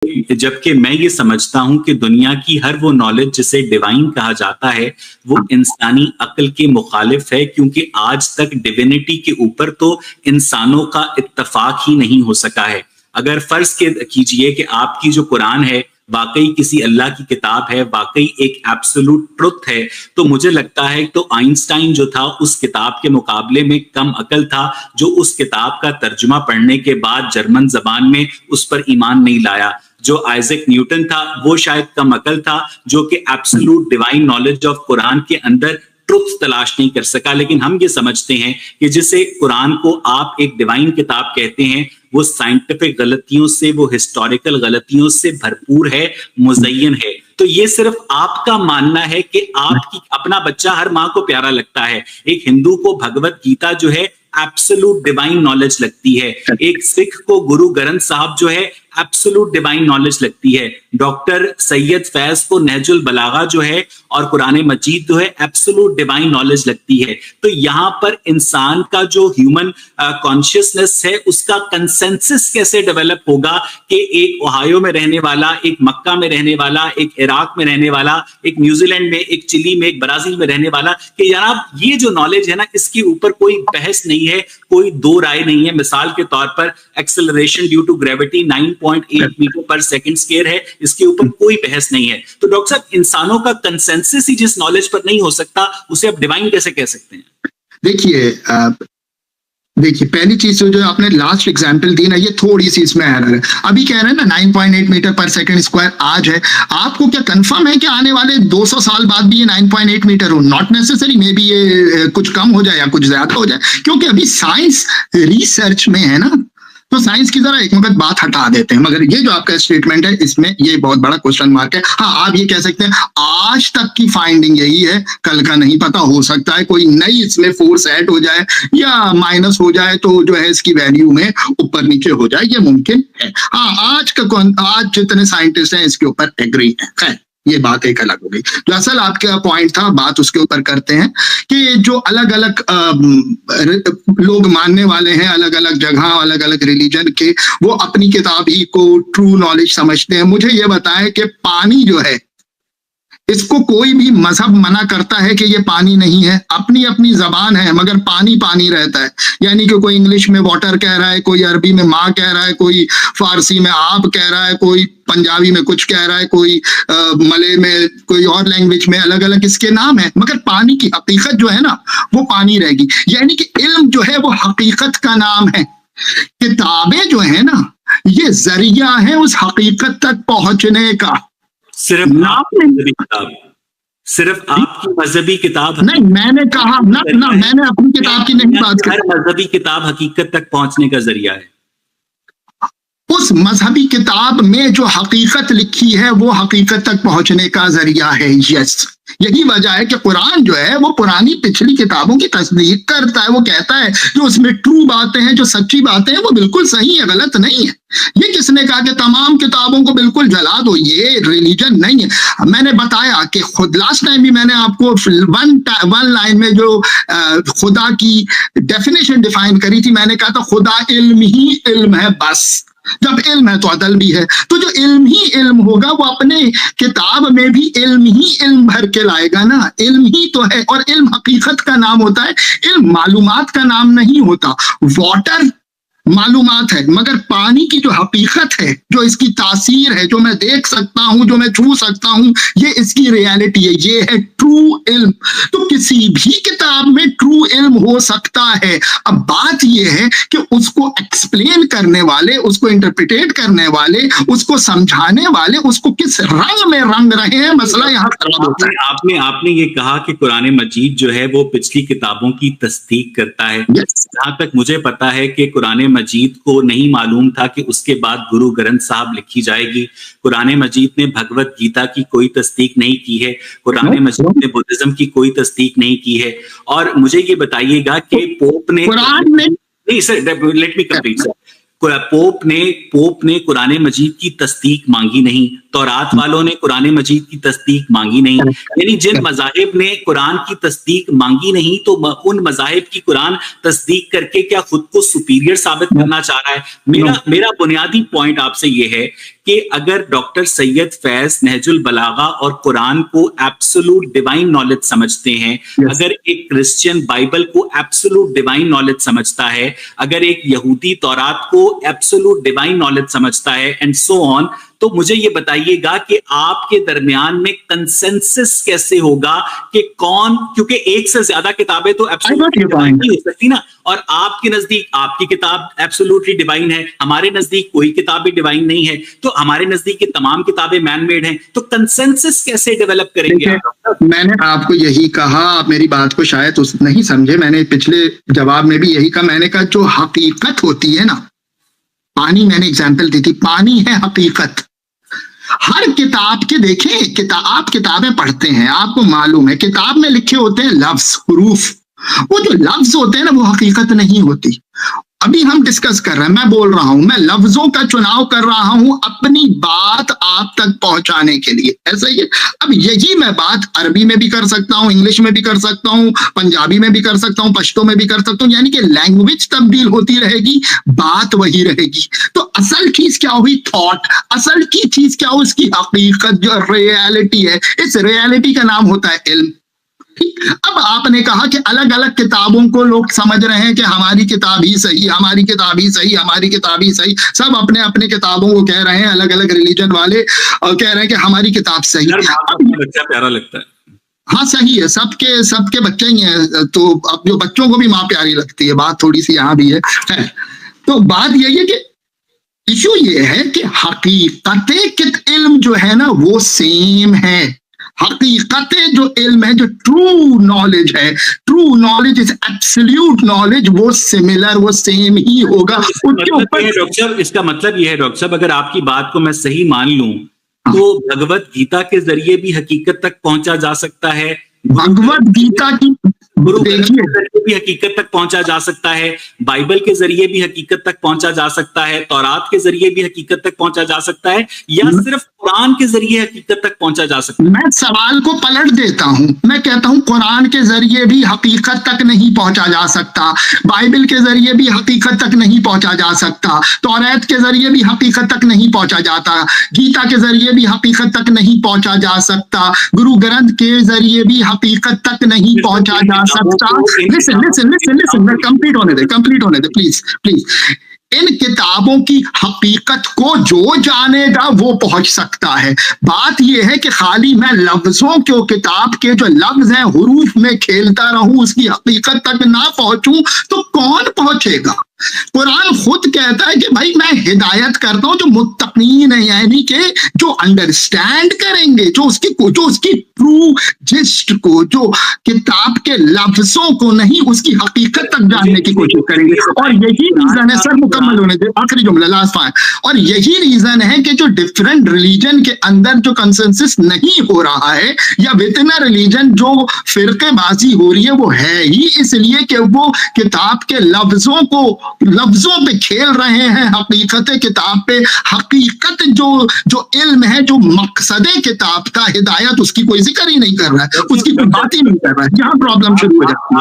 जबकि मैं ये समझता हूं कि दुनिया की हर वो नॉलेज जिसे डिवाइन कहा जाता है वो इंसानी अक्ल के मुखालिफ है, क्योंकि आज तक डिविनिटी के ऊपर तो इंसानों का इत्तफाक ही नहीं हो सका है। अगर फर्ज कीजिए कि आपकी जो कुरान है वाकई किसी अल्लाह की किताब है, वाकई एक एब्सोल्यूट ट्रुथ है, तो मुझे लगता है तो आइंस्टाइन जो था उस किताब के मुकाबले में कम अकल था, जो उस किताब का तर्जुमा पढ़ने के बाद जर्मन जबान में उस पर ईमान नहीं लाया। जो आइजैक न्यूटन था वो शायद कम अकल था, जो कि absolute divine knowledge of Quran के अंदर ट्रुथ तलाश नहीं कर सका। लेकिन हम ये समझते हैं कि जिसे कुरान को आप एक डिवाइन किताब कहते हैं, वो साइंटिफिक गलतियों से, वो हिस्टोरिकल गलतियों से भरपूर है, मुज़य्यन है। तो ये सिर्फ आपका मानना है कि आपकी अपना बच्चा हर माँ को प्यारा लगता है। एक हिंदू को भगवत गीता जो है एब्सोल्यूट डिवाइन नॉलेज लगती है, एक सिख को गुरु ग्रंथ साहब जो है एब्सोल्यूट डिवाइन नॉलेज लगती है, डॉक्टर सैयद फैज को नहजुल बलागा जो है और कुरान मजीद जो है एब्सोल्यूट डिवाइन नॉलेज लगती है। तो यहाँ पर इंसान का जो ह्यूमन कॉन्शियसनेस है उसका कंसेंसस कैसे डेवलप होगा कि एक ओहायो में रहने वाला, एक मक्का में रहने वाला, एक इराक में रहने वाला, एक न्यूजीलैंड में, एक चिली में, एक ब्राजील में रहने वाला, कि जनाब ये जो नॉलेज है ना इसके ऊपर कोई बहस नहीं है, कोई दो राय नहीं है। मिसाल के तौर पर acceleration due to gravity 9.8 meter per second square है, इसके ऊपर कोई बहस नहीं है। तो डॉक्टर साहब, इंसानों का कंसेंसस ही जिस नॉलेज पर नहीं हो सकता उसे आप डिवाइन कैसे कह सकते हैं? देखिए पहली चीज जो आपने लास्ट एग्जांपल दी ना, ये थोड़ी सी इसमें एरर है। अभी कह रहे हैं ना 9.8 मीटर पर सेकंड स्क्वायर आज है, आपको क्या कंफर्म है कि आने वाले 200 साल बाद भी ये 9.8 मीटर हो? नॉट नेसेसरी, मे बी ये कुछ कम हो जाए या कुछ ज्यादा हो जाए, क्योंकि अभी साइंस रिसर्च में है ना। तो साइंस की जरा एक वक्त बात हटा देते हैं, मगर ये जो आपका स्टेटमेंट है इसमें ये बहुत बड़ा क्वेश्चन मार्क है। हाँ, आप ये कह सकते हैं आज तक की फाइंडिंग यही है, कल का नहीं पता, हो सकता है कोई नई इसमें फोर्स ऐड हो जाए या माइनस हो जाए तो जो है इसकी वैल्यू में ऊपर नीचे हो जाए, ये मुमकिन है। हाँ, आज जितने साइंटिस्ट हैं इसके ऊपर एग्री है। खैर, ये बात एक अलग हो गई। जो असल आपका पॉइंट था, बात उसके ऊपर करते हैं कि जो अलग अलग लोग मानने वाले हैं, अलग अलग जगह, अलग अलग रिलीजन के, वो अपनी किताब ही को ट्रू नॉलेज समझते हैं। मुझे ये बताएं कि पानी जो है, इसको कोई भी मजहब मना करता है कि ये पानी नहीं है? अपनी अपनी जबान है मगर पानी पानी रहता है। यानी कि कोई इंग्लिश में वाटर कह रहा है, कोई अरबी में माँ कह रहा है, कोई फारसी में आप कह रहा है, कोई पंजाबी में कुछ कह रहा है, कोई मलय में, कोई और लैंग्वेज में, अलग अलग इसके नाम है, मगर पानी की हकीकत जो है ना वो पानी रहेगी। यानी कि इल्म जो है वो हकीकत का नाम है। किताबें जो है ना ये जरिया है उस हकीकत तक पहुंचने का। सिर्फ आपकी मजहबी किताब नहीं, मैंने कहा ना मैंने अपनी किताब की नहीं बात की। हर मजहबी किताब हकीकत तक पहुंचने का जरिया है। उस मजहबी किताब में जो हकीकत लिखी है वो हकीकत तक पहुंचने का जरिया है। यस, यही वजह है कि कुरान जो है वो पुरानी पिछली किताबों की तस्दीक करता है। वो कहता है जो उसमें ट्रू बातें हैं, जो सच्ची बातें हैं, वो बिल्कुल सही है, गलत नहीं है। ये किसने कहा कि तमाम किताबों को बिल्कुल जला दो? ये रिलीजन नहीं है। मैंने बताया कि खुद लास्ट टाइम भी मैंने आपको वन लाइन में जो खुदा की डेफिनेशन डिफाइन करी थी, मैंने कहा था खुदा इल्म ही इल्म है, बस। जब इल्म है तो अदल भी है। तो जो इल्म ही इल्म होगा वो अपने किताब में भी इल्म ही इल्म भर के लाएगा ना। इल्म ही तो है, और इल्म हकीकत का नाम होता है, इल्म मालूमात का नाम नहीं होता। वाटर मालूमात है, मगर पानी की जो हकीकत है, जो इसकी तासीर है, जो मैं देख सकता हूं, जो मैं छू सकता हूं, ये इसकी रियलिटी है, ये है ट्रू इल्म। तो किसी भी किताब में ट्रू इल्म हो सकता है। अब बात ये है कि उसको एक्सप्लेन करने वाले, उसको इंटरप्रिटेट करने वाले, उसको समझाने वाले, उसको किस रंग में रंग रहे हैं, मसला यहाँ खराब होता है। आपने ये कहा कि कुरान मजीद जो है वो पिछली किताबों की तस्दीक करता है। जहां तक मुझे पता है कि कुरान मजीद को नहीं मालूम था कि उसके बाद गुरु ग्रंथ साहब लिखी जाएगी। कुरान मजीद ने भगवत गीता की कोई तस्दीक नहीं की है, कुरान मजीद ने बुद्धिज्म की कोई तस्दीक नहीं की है। और मुझे ये बताइएगा कि पोप ने, नहीं sir, let me complete sir, pope ने कुरान मजीद की तस्दीक मांगी नहीं, तौरात वालों ने कुरान मजीद की तस्दीक मांगी नहीं। यानी जिन मज़ाहिब ने कुरान की तस्दीक मांगी नहीं, तो उन मज़ाहिब की कुरान तस्दीक करके क्या खुद को सुपीरियर साबित करना चाह रहा है? मेरा बुनियादी पॉइंट आपसे ये है कि अगर डॉक्टर सैयद फैज नहजुल बलागा और कुरान को एब्सोल्यूट डिवाइन नॉलेज समझते हैं, अगर एक क्रिश्चियन बाइबल को एब्सोल्यूट डिवाइन नॉलेज समझता है, अगर एक यहूदी तौरात को एब्सोल्यूट डिवाइन नॉलेज समझता है, एंड सो ऑन, तो मुझे ये बताइएगा कि आपके दरमियान में कंसेंसस कैसे होगा कि कौन, क्योंकि एक से ज्यादा किताबें तो एब्सोल्युटली डिवाइन नहीं हो सकती ना, और आपके नजदीक आपकी किताब एब्सोल्युटली डिवाइन है, हमारे नजदीक कोई किताब भी डिवाइन नहीं है, तो हमारे नजदीक की तमाम किताबें मैन मेड हैं, तो कंसेंसस कैसे डेवलप करेंगे? मैंने आपको यही कहा, आप मेरी बात को शायद नहीं समझे, मैंने पिछले जवाब में भी यही कहा, मैंने कहा जो हकीकत होती है ना, पानी, मैंने एग्जाम्पल दी थी, पानी है हकीकत। हर किताब के देखें, आप किताबें पढ़ते हैं, आपको मालूम है किताब में लिखे होते हैं लफ्ज, हुरूफ, वो जो लफ्ज होते हैं ना वो हकीकत नहीं होती। अभी हम डिस्कस कर रहे हैं, मैं बोल रहा हूं, मैं लफ्जों का चुनाव कर रहा हूं अपनी बात आप तक पहुंचाने के लिए, ऐसा ही है। अब यही मैं बात अरबी में भी कर सकता हूं, इंग्लिश में भी कर सकता हूं, पंजाबी में भी कर सकता हूं, पश्तो में भी कर सकता हूं, यानी कि लैंग्वेज तब्दील होती रहेगी, बात वही रहेगी। तो असल चीज क्या हुई? थॉट। असल की चीज क्या हुई? इसकी हकीकत, जो रियलिटी है, इस रियलिटी का नाम होता है इल्म। अब आपने कहा कि अलग अलग किताबों को लोग समझ रहे हैं कि हमारी किताब ही सही, हमारी किताब ही सही, हमारी किताब ही सही, सब अपने अपने किताबों को कह रहे हैं, अलग अलग रिलीजन वाले कह रहे हैं कि हमारी किताब सही। बच्चा प्यारा लगता है, हाँ सही है, सबके बच्चे ही हैं, तो अब जो बच्चों को भी माँ प्यारी लगती है, बात थोड़ी सी यहाँ भी है। तो बात यही है कि इशू ये है कि हकीकत इल्म जो है ना वो सेम है। हकीकत जो इल्म है, जो ट्रू नॉलेज है, true knowledge is absolute knowledge, वो सिमिलर, वो सेम ही होगा। उसके ऊपर इसका मतलब ये है डॉक्टर साहब, अगर आपकी बात को मैं सही मान लूं तो भगवत गीता के जरिए भी हकीकत तक पहुंचा जा सकता है, भगवत गीता की गुरु ग्रंथ के जरिए भी हकीकत तक पहुंचा जा सकता है, बाइबल के जरिए भी हकीकत तक पहुंचा जा सकता है, तौरात के जरिए भी हकीकत तक पहुंचा जा सकता है, या सिर्फ कुरान के जरिए हकीकत तक पहुंचा जा सकता है? मैं सवाल को पलट देता हूं, मैं कहता हूं कुरान के जरिए भी हकीकत तक नहीं पहुंचा जा सकता, बाइबल के जरिए भी हकीकत तक नहीं पहुंचा जा सकता, तौरात के जरिए भी हकीकत तक नहीं पहुंचा जाता, गीता के जरिए भी हकीकत तक नहीं पहुंचा जा सकता, गुरु ग्रंथ के जरिए भी हकीकत तक नहीं पहुंचा जा सकता। लिसन, कंप्लीट होने दे प्लीज। इन किताबों की हकीकत को जो जानेगा वो पहुंच सकता है। बात यह है कि खाली मैं लफ्जों के, किताब के जो लफ्ज हैं हुरूफ में खेलता रहूं, उसकी हकीकत तक ना पहुंचूं तो कौन पहुंचेगा? कुरान खुद कहता है कि भाई मैं हिदायत करता हूं जो मुत्तकीन है, यानी कि जो अंडरस्टैंड करेंगे, जो उसकी ट्रू जिस्ट को, जो किताब के लफ्जों को नहीं, उसकी हकीकत तक जानने की कोशिश करेंगे। और यही रीजन है, सर मुकम्मल होने दे, आखिरी जुमला, लास्ट पॉइंट, और यही रीजन है कि जो डिफरेंट रिलीजन के अंदर जो कंसेंसस नहीं हो रहा है, या विद रिलीजन जो फिरकेबाजी हो रही है, वो है ही इसलिए कि वो किताब के लफ्जों पे खेल रहे हैं, हकीकत किताब पे, हकीकत जो इल्म है, जो मकसद किताब का हिदायत, उसकी कोई जिक्र ही नहीं कर रहा है, उसकी कोई बात ही नहीं कर रहा है। यहाँ प्रॉब्लम शुरू हो जाती है।